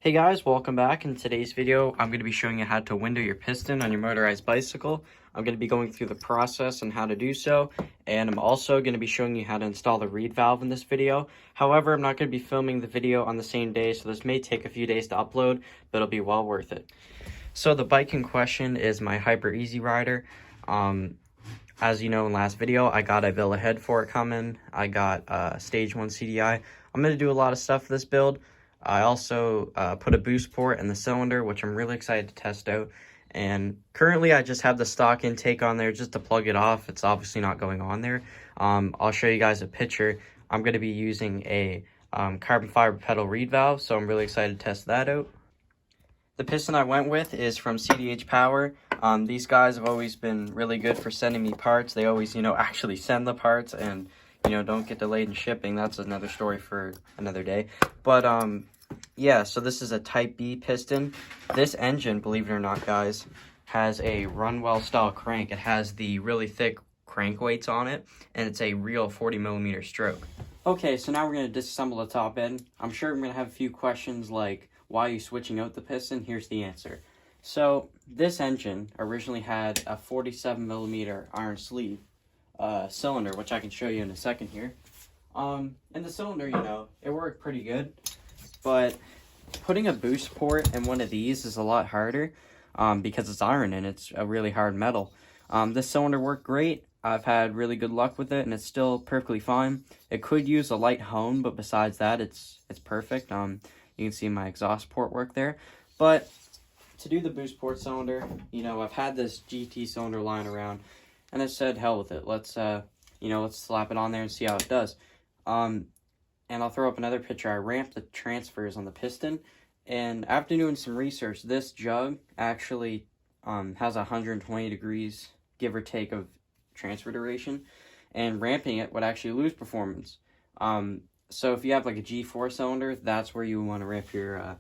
Hey guys, welcome back. In today's video, I'm going to be showing you how to window your piston on your motorized bicycle. I'm going to be going through the process and how to do so, and I'm also going to be showing you how to install the reed valve in this video. However, I'm not going to be filming the video on the same day, so this may take a few days to upload, but it'll be well worth it. So the bike in question is my Hyper Easy Rider. As you know in last video, I got a bill ahead for it coming. I got stage 1 CDI. I'm going to do a lot of stuff for this build. I also put a boost port in the cylinder, which I'm really excited to test out. And currently I just have the stock intake on there just to plug it off. It's obviously not going on there. I'll show you guys a picture. I'm going to be using a carbon fiber pedal reed valve, so I'm really excited to test that out. The piston I went with is from CDH Power. These guys have always been really good for sending me parts. They always, actually send the parts and, don't get delayed in shipping. That's another story for another day. But, yeah, so this is a Type B piston. This engine, believe it or not, guys, has a Runwell style crank. It has the really thick crank weights on it, and it's a real 40mm stroke. Okay, so now we're going to disassemble the top end. I'm sure I'm going to have a few questions like, why are you switching out the piston? Here's the answer. So this engine originally had a 47mm iron sleeve cylinder, which I can show you in a second here. And the cylinder, it worked pretty good. But putting a boost port in one of these is a lot harder because it's iron and it's a really hard metal. This cylinder worked great. I've had really good luck with it and it's still perfectly fine. It could use a light hone, but besides that, it's perfect. You can see my exhaust port work there. But to do the boost port cylinder, I've had this GT cylinder lying around and I said, hell with it. Let's slap it on there and see how it does. And I'll throw up another picture. I ramped the transfers on the piston, and after doing some research, this jug actually has 120 degrees, give or take, of transfer duration, and ramping it would actually lose performance. So if you have like a G4 cylinder, that's where you want to ramp your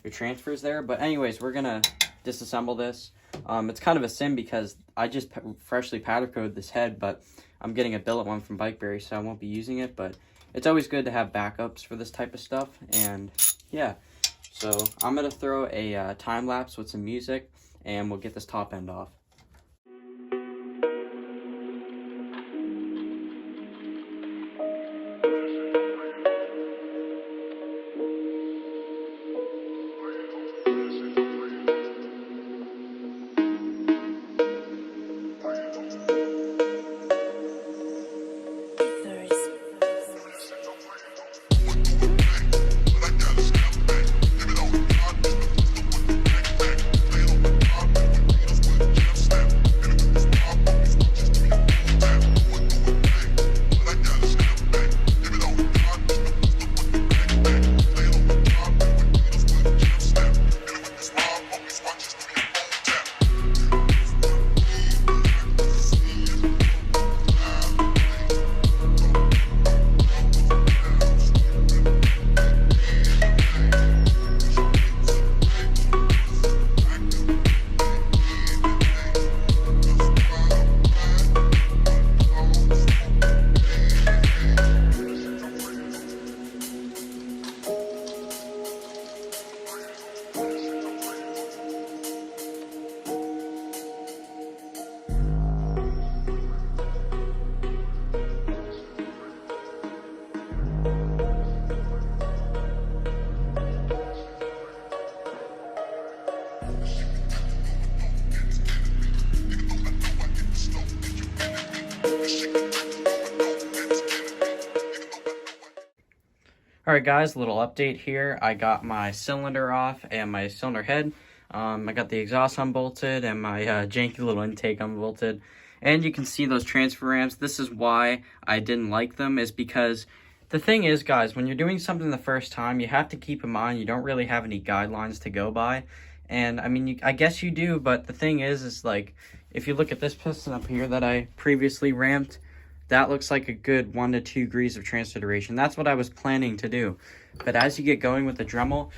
transfers there. But anyways, we're gonna disassemble this. It's kind of a sin because I just freshly powder coated this head, but I'm getting a billet one from Bikeberry, so I won't be using it, but it's always good to have backups for this type of stuff. And yeah, so I'm gonna throw a time lapse with some music and we'll get this top end off. Alright guys, a little update here. I got my cylinder off and my cylinder head. I got the exhaust unbolted and my janky little intake unbolted. And you can see those transfer ramps. This is why I didn't like them, is because the thing is, guys, when you're doing something the first time, you have to keep in mind you don't really have any guidelines to go by. And I mean, I guess you do, but the thing is like, if you look at this piston up here that I previously ramped, that looks like a good 1 to 2 degrees of transfer duration. That's what I was planning to do. But as you get going with the Dremel,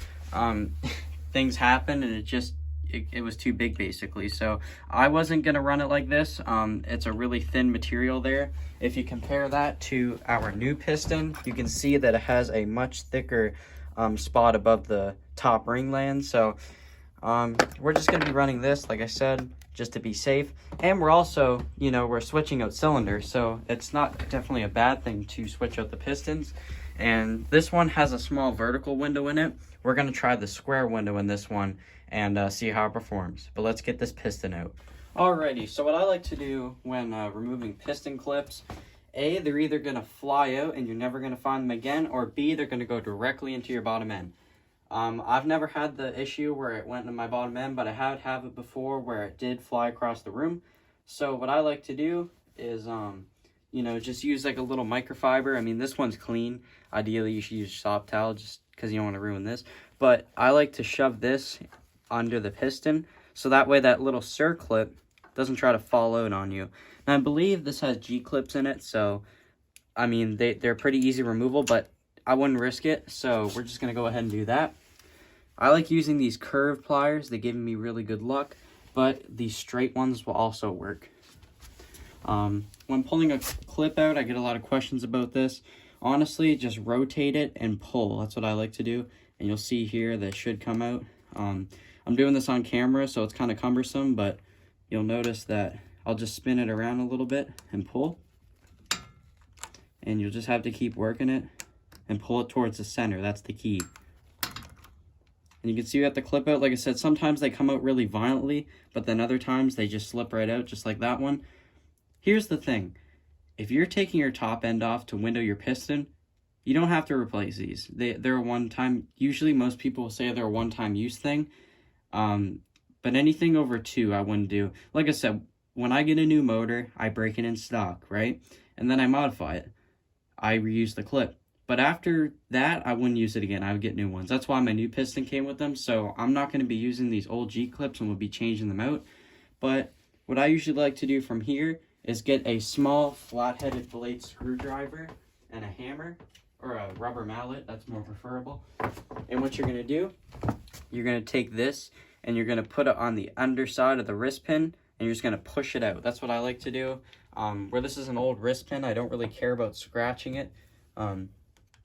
things happen and it was too big basically. So I wasn't going to run it like this. It's a really thin material there. If you compare that to our new piston, you can see that it has a much thicker spot above the top ring lands. So we're just going to be running this, like I said, just to be safe. And we're also, you know, we're switching out cylinders, so it's not definitely a bad thing to switch out the pistons. And this one has a small vertical window in it. We're going to try the square window in this one and see how it performs. But let's get this piston out. Alrighty, so what I like to do when removing piston clips, A, they're either going to fly out and you're never going to find them again, or B, they're going to go directly into your bottom end. I've never had the issue where it went into my bottom end, but I have it before where it did fly across the room. So what I like to do is, you know, just use like a little microfiber. I mean, this one's clean. Ideally, you should use soft towel just because you don't want to ruin this. But I like to shove this under the piston, so that way that little circlip doesn't try to fall out on you. And I believe this has G-clips in it, so, I mean, they're pretty easy removal, but I wouldn't risk it, so we're just going to go ahead and do that. I like using these curved pliers. They give me really good luck, but these straight ones will also work. When pulling a clip out, I get a lot of questions about this. Honestly, just rotate it and pull. That's what I like to do, and you'll see here that should come out. I'm doing this on camera, so it's kind of cumbersome, but you'll notice that I'll just spin it around a little bit and pull, and you'll just have to keep working it and pull it towards the center. That's the key. And you can see we have the clip out. Like I said, sometimes they come out really violently, but then other times they just slip right out, just like that one. Here's the thing. If you're taking your top end off to window your piston, you don't have to replace these. They're a one-time, usually most people will say they're a one-time use thing. But anything over 2, I wouldn't do. Like I said, when I get a new motor, I break it in stock, right? And then I modify it. I reuse the clip. But after that, I wouldn't use it again. I would get new ones. That's why my new piston came with them. So I'm not going to be using these old G-clips and we'll be changing them out. But what I usually like to do from here is get a small flat-headed blade screwdriver and a hammer, or a rubber mallet. That's more preferable. And what you're going to do, you're going to take this and you're going to put it on the underside of the wrist pin, and you're just going to push it out. That's what I like to do. Where this is an old wrist pin, I don't really care about scratching it.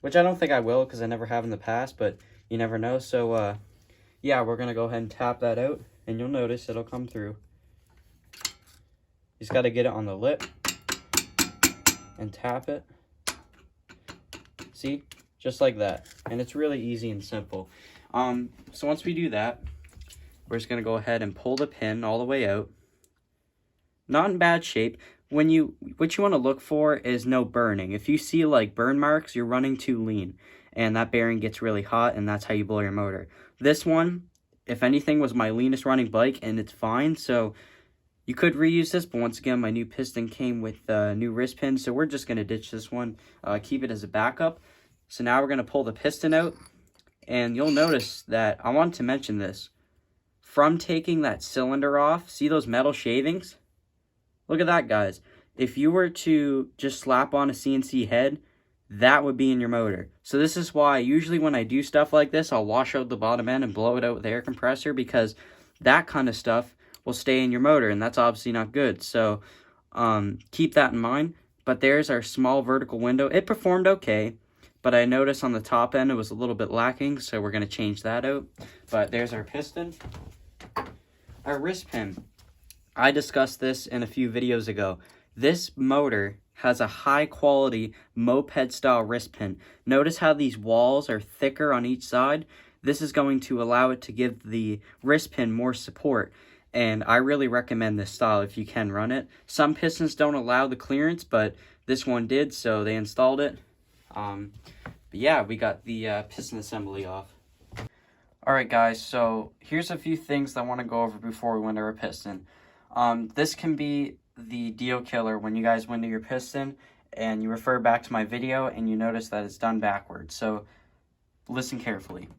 Which I don't think I will, because I never have in the past, but you never know. So, yeah, we're going to go ahead and tap that out, and you'll notice it'll come through. You just got to get it on the lip and tap it. See? Just like that. And it's really easy and simple. So once we do that, we're just going to go ahead and pull the pin all the way out. Not in bad shape. What you want to look for is no burning. If you see like burn marks, you're running too lean, and that bearing gets really hot, and that's how you blow your motor. This one, if anything, was my leanest running bike, and it's fine. So you could reuse this, but once again, my new piston came with new wrist pins, so we're just going to ditch this one, keep it as a backup. So now we're going to pull the piston out, and you'll notice that I wanted to mention this. From taking that cylinder off, see those metal shavings? Look at that, guys. If you were to just slap on a CNC head, that would be in your motor. So this is why usually when I do stuff like this, I'll wash out the bottom end and blow it out with the air compressor, because that kind of stuff will stay in your motor, and that's obviously not good. So keep that in mind. But there's our small vertical window. It performed okay, but I noticed on the top end it was a little bit lacking, so we're going to change that out. But there's our piston. Our wrist pin. I discussed this in a few videos ago. This motor has a high quality moped style wrist pin. Notice how these walls are thicker on each side? This is going to allow it to give the wrist pin more support. And I really recommend this style if you can run it. Some pistons don't allow the clearance, but this one did, so they installed it. But yeah, we got the piston assembly off. Alright guys, so here's a few things I want to go over before we window our piston. This can be the deal killer when you guys window your piston and you refer back to my video and you notice that it's done backwards. So listen carefully.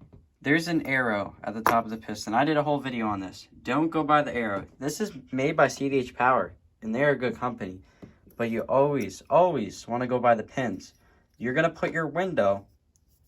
There's an arrow at the top of the piston. I did a whole video on this. Don't go by the arrow. This is made by CDH Power, and they're a good company. But you always want to go by the pins. You're going to put your window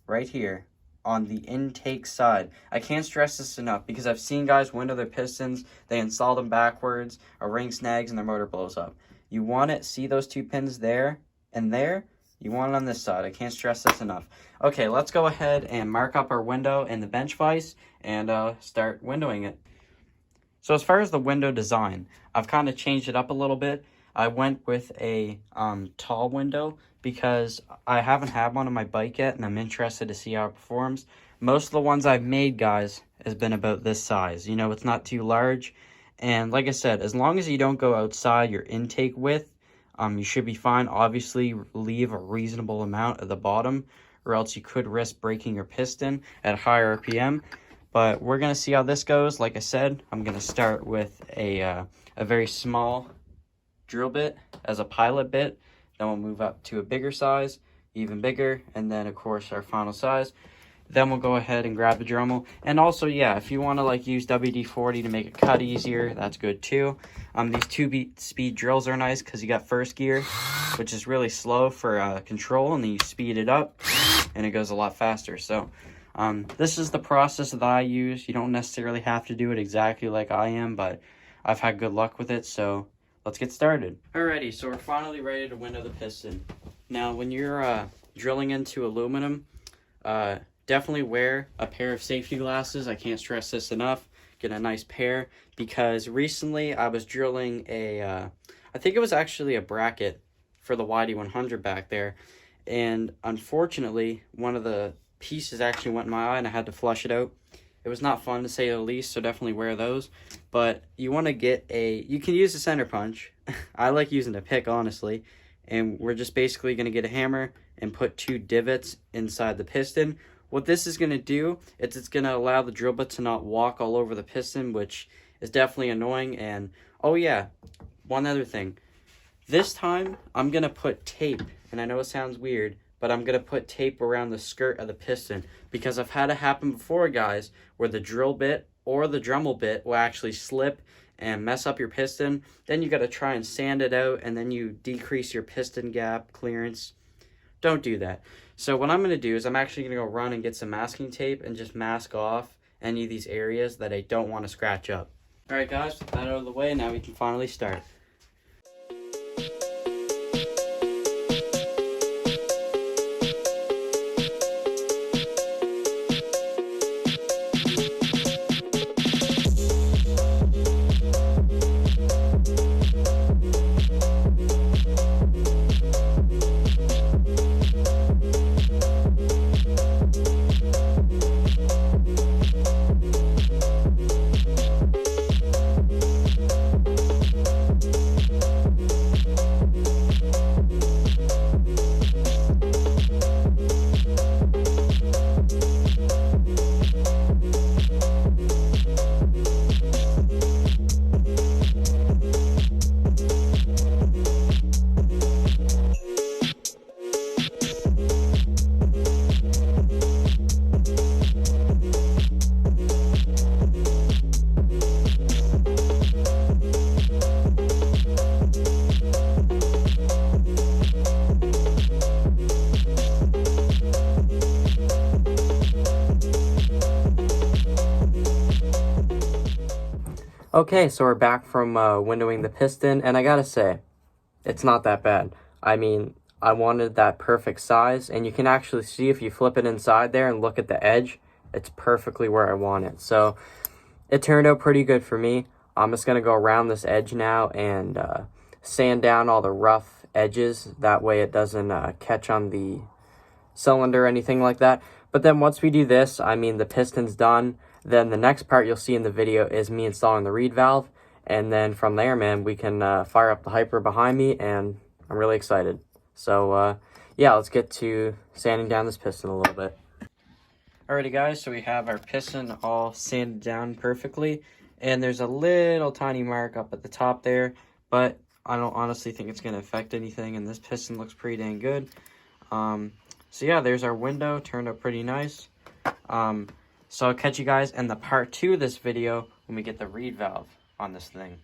right here on the intake side. I can't stress this enough because I've seen guys window their pistons, they install them backwards, a ring snags, and their motor blows up. You want to see those two pins there and there, You want it on this side. I can't stress this enough. Okay, let's go ahead and mark up our window in the bench vise and start windowing it. So as far as the window design, I've kind of changed it up a little bit. I went with a tall window because I haven't had one on my bike yet, and I'm interested to see how it performs. Most of the ones I've made, guys, has been about this size. You know, it's not too large. And like I said, as long as you don't go outside your intake width, you should be fine. Obviously, leave a reasonable amount at the bottom, or else you could risk breaking your piston at higher RPM. But we're going to see how this goes. Like I said, I'm going to start with a very small drill bit as a pilot bit. Then we'll move up to a bigger size, even bigger, and then, of course, our final size. Then we'll go ahead and grab the Dremel. And also, yeah, if you want to like use WD-40 to make it cut easier, that's good too. These 2-speed drills are nice because you got first gear, which is really slow for control, and then you speed it up, and it goes a lot faster. So this is the process that I use. You don't necessarily have to do it exactly like I am, but I've had good luck with it, so let's get started. Alrighty, so we're finally ready to window the piston. Now, when you're drilling into aluminum, definitely wear a pair of safety glasses. I can't stress this enough. Get a nice pair, because recently I was drilling I think it was actually a bracket for the YD100 back there, and unfortunately one of the pieces actually went in my eye and I had to flush it out. It was not fun to say the least, so definitely wear those. But you want to get you can use a center punch. I like using a pick, honestly. And we're just basically going to get a hammer and put 2 divots inside the piston. What this is going to do, it's going to allow the drill bit to not walk all over the piston, which is definitely annoying. And, oh yeah, one other thing. This time, I'm going to put tape, and I know it sounds weird, but I'm going to put tape around the skirt of the piston, because I've had it happen before, guys, where the drill bit or the Dremel bit will actually slip and mess up your piston. Then you got to try and sand it out, and then you decrease your piston gap clearance. Don't do that. So what I'm going to do is I'm actually going to go run and get some masking tape and just mask off any of these areas that I don't want to scratch up. Alright guys, with that out of the way, now we can finally start. Okay, so we're back from windowing the piston, and I gotta say, it's not that bad. I mean, I wanted that perfect size, and you can actually see if you flip it inside there and look at the edge, it's perfectly where I want it. So it turned out pretty good for me. I'm just gonna go around this edge now and sand down all the rough edges. That way it doesn't catch on the cylinder or anything like that. But then once we do this, I mean, the piston's done. Then the next part you'll see in the video is me installing the reed valve. And then from there, man, we can fire up the hyper behind me, and I'm really excited. So, yeah, let's get to sanding down this piston a little bit. Alrighty, guys, so we have our piston all sanded down perfectly. And there's a little tiny mark up at the top there, but I don't honestly think it's going to affect anything, and this piston looks pretty dang good. So, yeah, there's our window. Turned out pretty nice. So I'll catch you guys in the part 2 of this video when we get the reed valve on this thing.